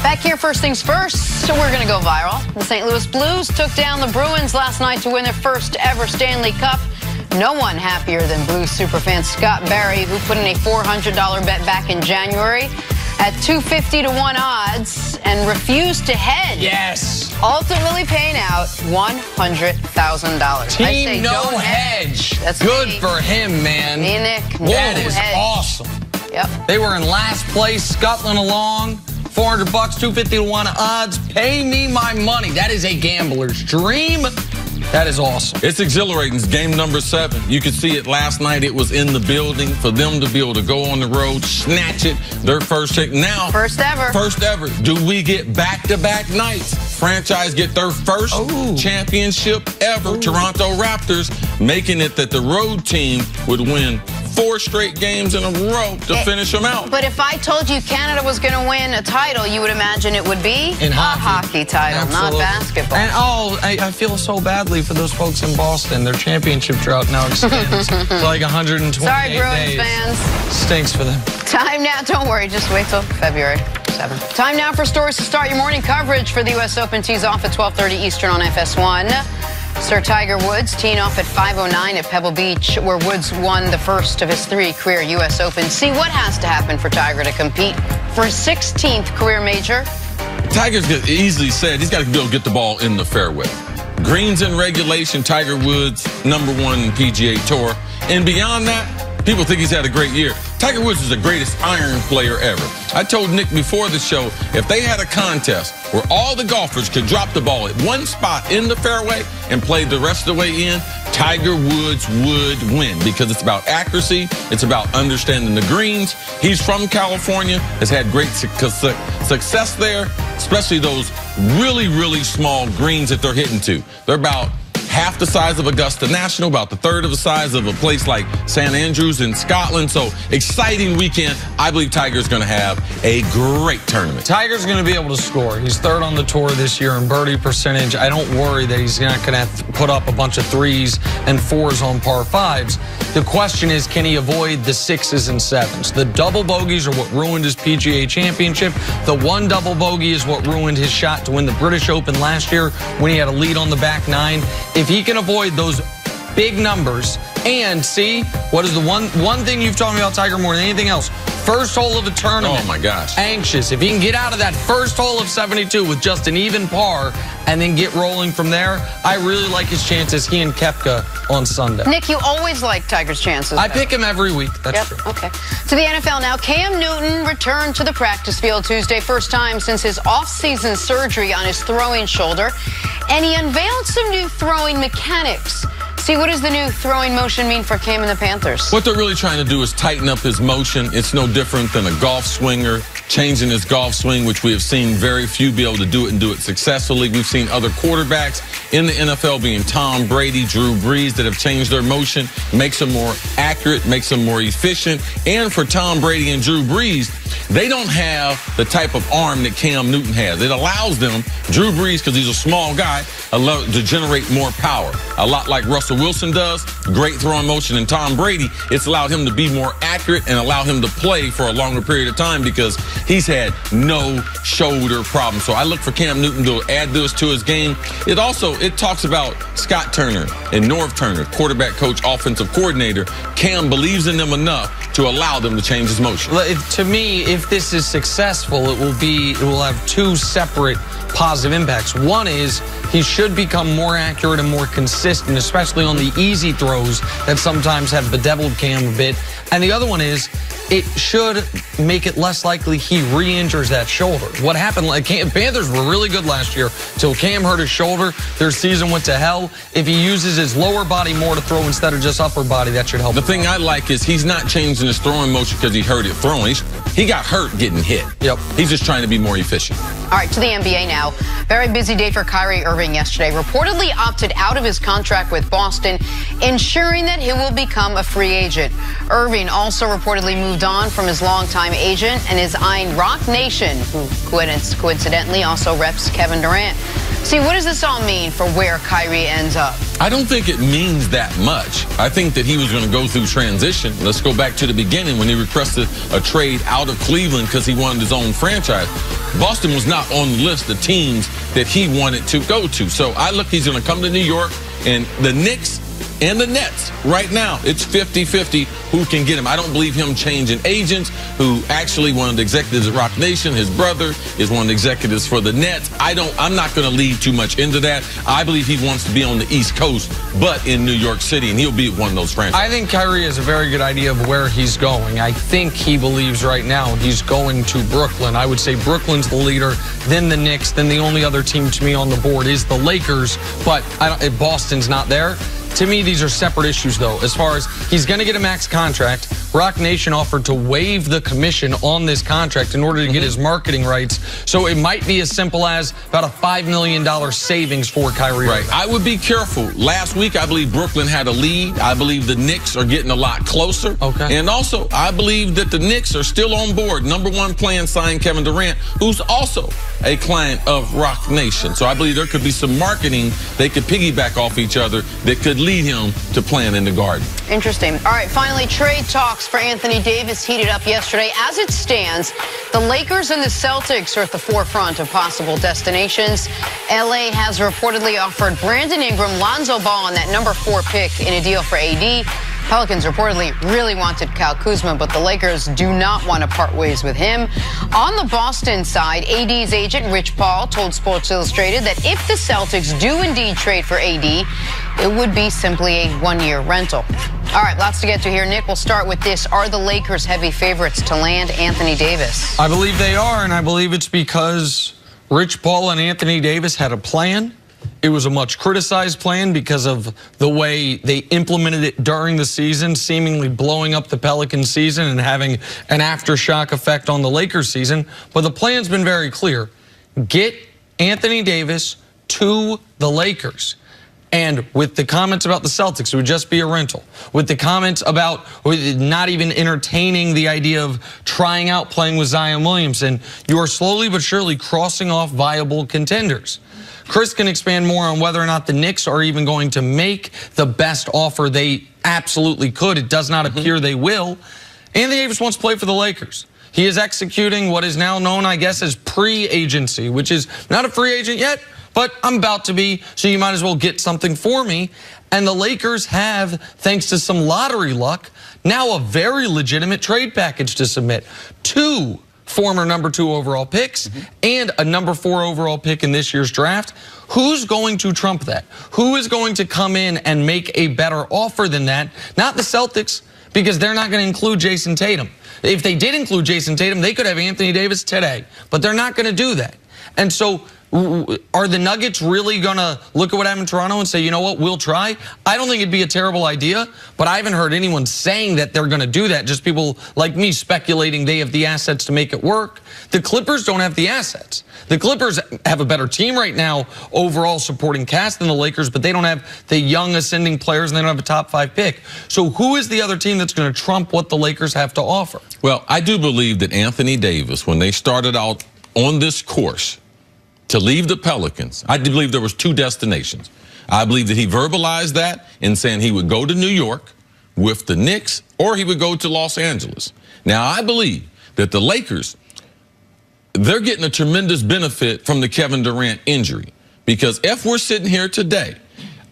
Back here, first things first, so we're going to go viral. The St. Louis Blues took down the Bruins last night to win their first ever Stanley Cup. No one happier than Blues superfan Scott Barry, who put in a $400 bet back in January at 250 to 1 odds and refused to hedge. Yes. Ultimately paying out $100,000. Team no hedge. That's good me. for him, man. Me and Nick. That is awesome. Yep. They were in last place, scuttling along. $400, 250 to 1 odds. Pay me my money. That is a gambler's dream. That is awesome. It's exhilarating. It's game number 7. You could see it last night. It was in the building. For them to be able to go on the road, snatch it, their first check. Now, first ever. First ever. Do we get back-to-back nights? Franchise get their first championship ever. Toronto Raptors making it that the road team would win 4 straight games in a row to finish them out. But if I told you Canada was going to win a title, you would imagine it would be in a hockey title, Absolutely. not basketball. And I feel so badly for those folks in Boston. Their championship drought now extends to like 128 Sorry, Bruins days. fans. Stinks for them. Time now. Don't worry. Just wait till February 7th. Time now for stories to start your morning coverage for the U.S. Open. Tees off at 12:30 Eastern on FS1. Sir Tiger Woods teeing off at 5:09 at Pebble Beach, where Woods won the first of his 3 career U.S. Opens. See what has to happen for Tiger to compete for his 16th career major. Tiger's easily said he's got to be able to get the ball in the fairway. Greens in regulation, Tiger Woods, #1 PGA Tour. And beyond that, people think he's had a great year. Tiger Woods is the greatest iron player ever. I told Nick before the show, if they had a contest where all the golfers could drop the ball at one spot in the fairway and play the rest of the way in, Tiger Woods would win because it's about accuracy. It's about understanding the greens. He's from California, has had great success there, especially those really, really small greens that they're hitting to. They're about half the size of Augusta National, about the third of the size of a place like St. Andrews in Scotland. So exciting weekend. I believe Tiger's going to have a great tournament. Tiger's going to be able to score. He's 3rd on the tour this year in birdie percentage. I don't worry that he's not going to have to put up a bunch of 3s and 4s on par 5s. The question is, can he avoid the 6s and 7s? The double bogeys are what ruined his PGA championship. The 1 double bogey is what ruined his shot to win the British Open last year when he had a lead on the back 9. If he can avoid those big numbers and see, what is the one thing you've told me about Tiger more than anything else? First hole of a tournament. Oh, my gosh. Anxious. If he can get out of that first hole of 72 with just an even par and then get rolling from there, I really like his chances, he and Koepka on Sunday. Nick, you always like Tiger's chances. I pick him every week. That's true. Okay. To the NFL now. Cam Newton returned to the practice field Tuesday, first time since his off-season surgery on his throwing shoulder, and he unveiled some new throwing mechanics. See, what does the new throwing motion mean for Cam and the Panthers? What they're really trying to do is tighten up his motion. It's no different than a golf swinger changing his golf swing, which we have seen very few be able to do it and do it successfully. We've seen other quarterbacks in the NFL, being Tom Brady, Drew Brees, that have changed their motion, makes them more accurate, makes them more efficient. And for Tom Brady and Drew Brees, they don't have the type of arm that Cam Newton has. It allows them, Drew Brees, because he's a small guy, to generate more power. A lot like Russell Wilson does, great throwing motion. And Tom Brady, it's allowed him to be more accurate and allow him to play for a longer period of time because he's had no shoulder problems. So I look for Cam Newton to add this to his game. It talks about Scott Turner and Norv Turner, quarterback coach, offensive coordinator. Cam believes in them enough to allow them to change his motion. To me, if this is successful, it will have 2 separate positive impacts. One is he should become more accurate and more consistent, especially on the easy throws that sometimes have bedeviled Cam a bit. And the other one is it should make it less likely he re-injures that shoulder. What happened, Panthers were really good last year till Cam hurt his shoulder. Their season went to hell. If he uses his lower body more to throw instead of just upper body, that should help. The thing I like is he's not changing his throwing motion because he hurt it throwing. He got hurt getting hit. Yep. He's just trying to be more efficient. All right, to the NBA now. Very busy day for Kyrie Irving yesterday. Reportedly opted out of his contract with Boston, ensuring that he will become a free agent. Irving also reportedly moved on from his longtime agent and is eyeing Rock Nation, who coincidentally also reps Kevin Durant. See, what does this all mean for where Kyrie ends up? I don't think it means that much. I think that he was going to go through transition. Let's go back to the beginning when he requested a trade out of Cleveland because he wanted his own franchise. Boston was not on the list of teams that he wanted to go to. So I look, he's going to come to New York, and the Knicks and the Nets right now, it's 50-50 who can get him. I don't believe him changing agents, who actually one of the executives at Rock Nation, his brother, is one of the executives for the Nets. I'm not going to lead too much into that. I believe he wants to be on the East Coast, but in New York City, and he'll be at one of those franchises. I think Kyrie has a very good idea of where he's going. I think he believes right now he's going to Brooklyn. I would say Brooklyn's the leader, then the Knicks, then the only other team to me on the board is the Lakers, but if Boston's not there. To me, these are separate issues, though. As far as he's going to get a max contract, Rock Nation offered to waive the commission on this contract in order to get his marketing rights. So it might be as simple as about a $5 million savings for Kyrie. Right. I would be careful. Last week, I believe Brooklyn had a lead. I believe the Knicks are getting a lot closer. Okay. And also, I believe that the Knicks are still on board. #1 plan signed Kevin Durant, who's also a client of Rock Nation. So I believe there could be some marketing they could piggyback off each other that could lead him to playing in the Garden. Interesting. All right, finally, trade talks for Anthony Davis heated up yesterday. As it stands, the Lakers and the Celtics are at the forefront of possible destinations. LA has reportedly offered Brandon Ingram, Lonzo Ball, and that #4 pick in a deal for AD. Pelicans reportedly really wanted Kyle Kuzma, but the Lakers do not want to part ways with him. On the Boston side, AD's agent, Rich Paul, told Sports Illustrated that if the Celtics do indeed trade for AD, it would be simply a one-year rental. All right, lots to get to here. Nick, we'll start with this. Are the Lakers heavy favorites to land Anthony Davis? I believe they are, and I believe it's because Rich Paul and Anthony Davis had a plan. It was a much criticized plan because of the way they implemented it during the season, seemingly blowing up the Pelicans season and having an aftershock effect on the Lakers season. But the plan's been very clear. Get Anthony Davis to the Lakers. And with the comments about the Celtics, it would just be a rental. With the comments about not even entertaining the idea of trying out playing with Zion Williamson, you are slowly but surely crossing off viable contenders. Chris can expand more on whether or not the Knicks are even going to make the best offer they absolutely could. It does not appear they will. Anthony Davis wants to play for the Lakers. He is executing what is now known, I guess, as pre-agency, which is not a free agent yet, but I'm about to be, so you might as well get something for me. And the Lakers have, thanks to some lottery luck, now a very legitimate trade package to submit. 2 former #2 overall picks and a #4 overall pick in this year's draft. Who's going to trump that? Who is going to come in and make a better offer than that? Not the Celtics, because they're not going to include Jason Tatum. If they did include Jason Tatum, they could have Anthony Davis today, but they're not going to do that. And so are the Nuggets really going to look at what happened in Toronto and say, you know what, we'll try? I don't think it'd be a terrible idea, but I haven't heard anyone saying that they're going to do that. Just people like me speculating they have the assets to make it work. The Clippers don't have the assets. The Clippers have a better team right now, overall supporting cast than the Lakers, but they don't have the young ascending players and they don't have a top 5 pick. So who is the other team that's going to trump what the Lakers have to offer? Well, I do believe that Anthony Davis, when they started out on this course, to leave the Pelicans, I do believe there was 2 destinations. I believe that he verbalized that in saying he would go to New York with the Knicks or he would go to Los Angeles. Now, I believe that the Lakers, they're getting a tremendous benefit from the Kevin Durant injury, because if we're sitting here today,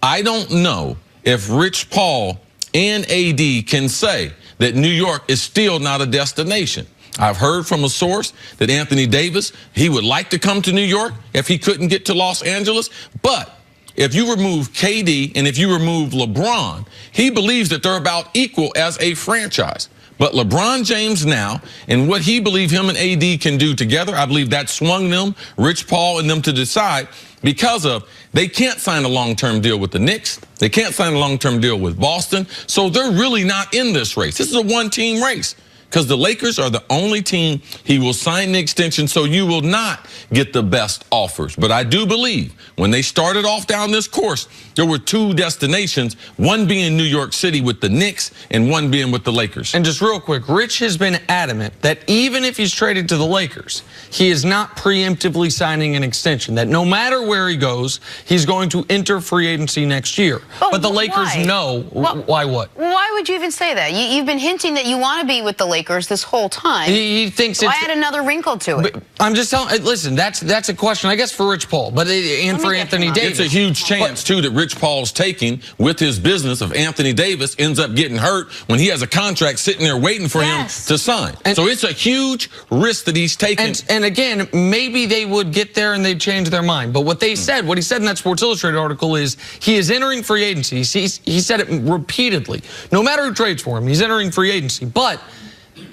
I don't know if Rich Paul and AD can say that New York is still not a destination. I've heard from a source that Anthony Davis, he would like to come to New York if he couldn't get to Los Angeles. But if you remove KD and if you remove LeBron, he believes that they're about equal as a franchise. But LeBron James now, and what he believes him and AD can do together, I believe that swung them, Rich Paul and them, to decide, because of they can't sign a long-term deal with the Knicks. They can't sign a long-term deal with Boston. So they're really not in this race. This is a one-team race. because the Lakers are the only team he will sign the extension, so you will not get the best offers. But I do believe when they started off down this course, there were two destinations, one being New York City with the Knicks and one being with the Lakers. And just real quick, Rich has been adamant that even if he's traded to the Lakers, he is not preemptively signing an extension, that no matter where he goes, he's going to enter free agency next year. But the Lakers know. Why what? Why would you even say that? You've been hinting that you want to be with the Lakers this whole time. He thinks so I add another wrinkle to it. I'm just telling, listen, that's a question, I guess, for Rich Paul, but and for Anthony Davis. It's a huge chance, too, that Rich Paul's taking with his business of Anthony Davis ends up getting hurt when he has a contract sitting there waiting for him to sign. So it's a huge risk that he's taking. And again, maybe they would get there and they'd change their mind. But what he said in that Sports Illustrated article is he is entering free agency. He said it repeatedly. No matter who trades for him, he's entering free agency. But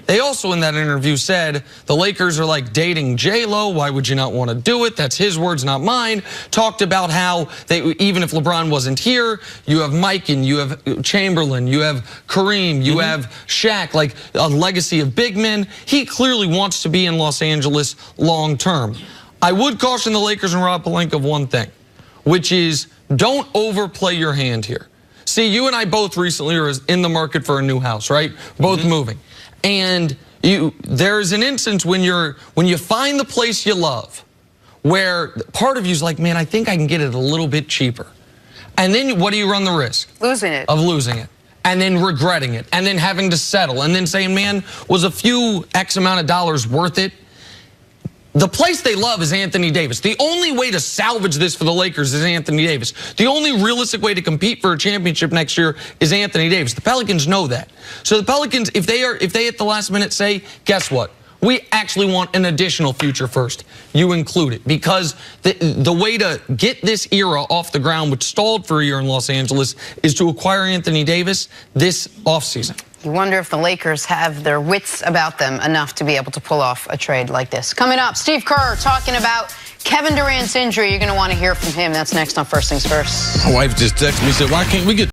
they also in that interview said the Lakers are like dating J-Lo. Why would you not want to do it? That's his words, not mine. Talked about how even if LeBron wasn't here, you have Mike and you have Chamberlain, you have Kareem, you have Shaq, like a legacy of big men. He clearly wants to be in Los Angeles long term. I would caution the Lakers and Rob Pelinka of one thing, which is don't overplay your hand here. See, you and I both recently are in the market for a new house, right? Both moving. And there's an instance when you find the place you love where part of you's like, man, I think I can get it a little bit cheaper. And then what do you run the risk? Losing it. Of losing it. And then regretting it. And then having to settle. And then saying, man, was a few X amount of dollars worth it? The place they love is Anthony Davis. The only way to salvage this for the Lakers is Anthony Davis. The only realistic way to compete for a championship next year is Anthony Davis. The Pelicans know that. So the Pelicans, if they at the last minute say, guess what? We actually want an additional future first. You include it. Because the way to get this era off the ground, which stalled for a year in Los Angeles, is to acquire Anthony Davis this offseason. You wonder if the Lakers have their wits about them enough to be able to pull off a trade like this. Coming up, Steve Kerr talking about Kevin Durant's injury. You're going to want to hear from him. That's next on First Things First. My wife just texted me and said, why can't we get